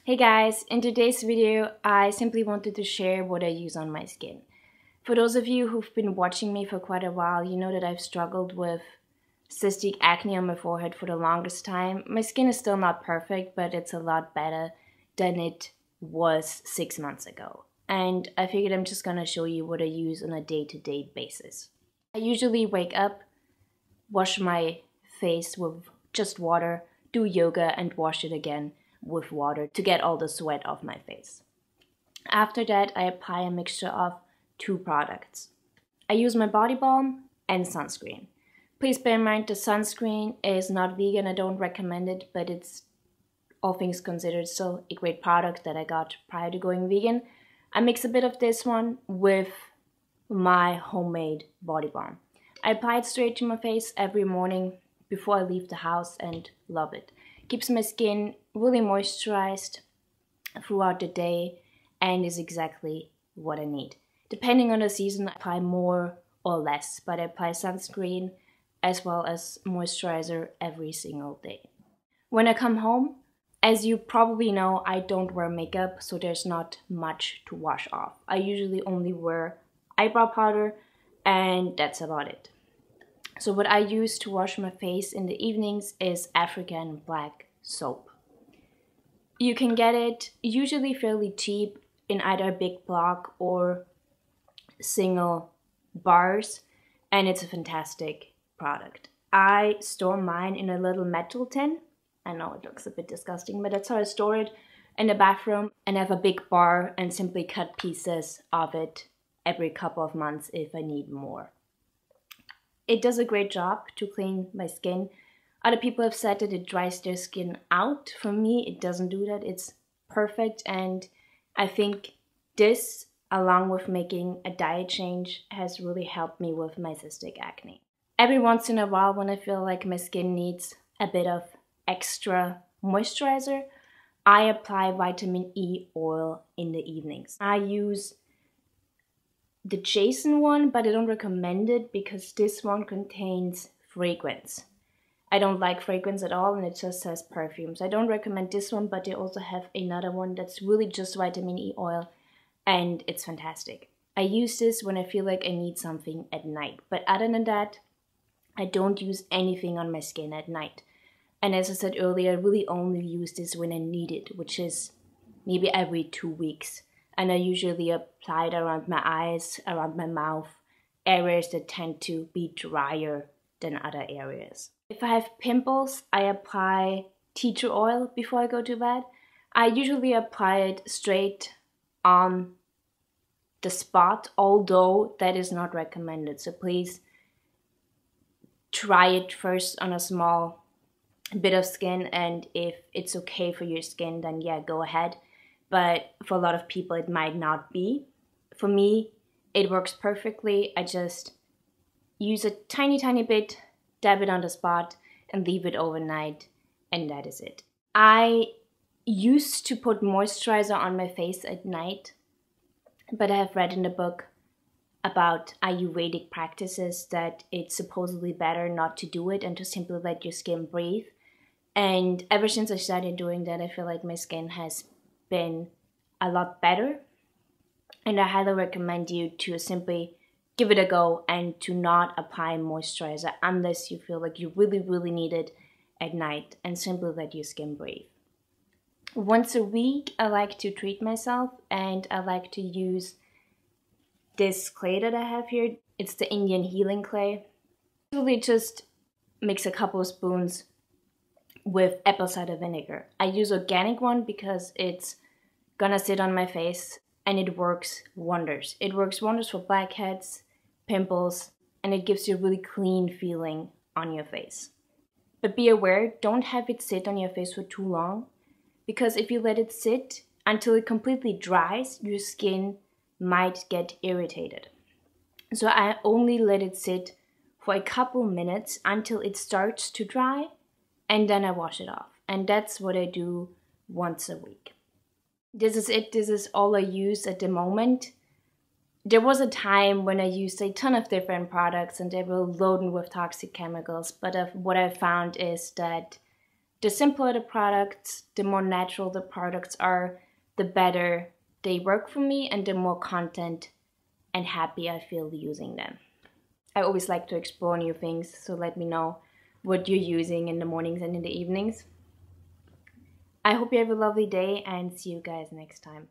Hey guys, in today's video, I simply wanted to share what I use on my skin. For those of you who've been watching me for quite a while, you know that I've struggled with cystic acne on my forehead for the longest time. My skin is still not perfect, but it's a lot better than it was 6 months ago. And I figured I'm just gonna show you what I use on a day-to-day basis. I usually wake up, wash my face with just water, do yoga and wash it again with water to get all the sweat off my face. After that, I apply a mixture of 2 products. I use my body balm and sunscreen. Please bear in mind the sunscreen is not vegan, I don't recommend it, but it's all things considered still a great product that I got prior to going vegan. I mix a bit of this one with my homemade body balm. I apply it straight to my face every morning before I leave the house and love it. Keeps my skin really moisturized throughout the day and is exactly what I need. Depending on the season, I apply more or less, but I apply sunscreen as well as moisturizer every single day. When I come home, as you probably know, I don't wear makeup, so there's not much to wash off. I usually only wear eyebrow powder and that's about it. So what I use to wash my face in the evenings is African black soap. You can get it usually fairly cheap in either a big block or single bars, and it's a fantastic product. I store mine in a little metal tin. I know it looks a bit disgusting, but that's how I store it in the bathroom, and I have a big bar and simply cut pieces of it every couple of months if I need more. It does a great job to clean my skin. Other people have said that it dries their skin out. For me, it doesn't do that. It's perfect, and I think this, along with making a diet change, has really helped me with my cystic acne. Every once in a while, when I feel like my skin needs a bit of extra moisturizer, I apply vitamin E oil in the evenings. I use the Jason one, but I don't recommend it because this one contains fragrance. I don't like fragrance at all, and it just says perfumes. I don't recommend this one, but they also have another one that's really just vitamin E oil, and it's fantastic. I use this when I feel like I need something at night, but other than that, I don't use anything on my skin at night. And as I said earlier, I really only use this when I need it, which is maybe every 2 weeks. And I usually apply it around my eyes, around my mouth, areas that tend to be drier than other areas. If I have pimples, I apply tea tree oil before I go to bed. I usually apply it straight on the spot, although that is not recommended. So please try it first on a small bit of skin, and if it's okay for your skin, then yeah, go ahead. But for a lot of people, it might not be. For me, it works perfectly. I just use a tiny bit, dab it on the spot, and leave it overnight, and that is it. I used to put moisturizer on my face at night, but I have read in the book about Ayurvedic practices that it's supposedly better not to do it and to simply let your skin breathe. And ever since I started doing that, I feel like my skin has been a lot better, and I highly recommend you to simply give it a go and to not apply moisturizer unless you feel like you really need it at night, and simply let your skin breathe. Once a week, I like to treat myself, and I like to use this clay that I have here. It's the Indian healing clay. Usually just mix a couple of spoons with apple cider vinegar. I use organic one because it's gonna sit on my face and it works wonders. It works wonders for blackheads, pimples, and it gives you a really clean feeling on your face. But be aware, don't have it sit on your face for too long, because if you let it sit until it completely dries, your skin might get irritated. So I only let it sit for a couple minutes until it starts to dry, and then I wash it off. And that's what I do once a week. This is it. This is all I use at the moment. There was a time when I used a ton of different products and they were loaded with toxic chemicals, but what I found is that The simpler the products, the more natural the products are, the better they work for me and the more content and happy I feel using them. I always like to explore new things, so let me know what you're using in the mornings and in the evenings. I hope you have a lovely day and see you guys next time.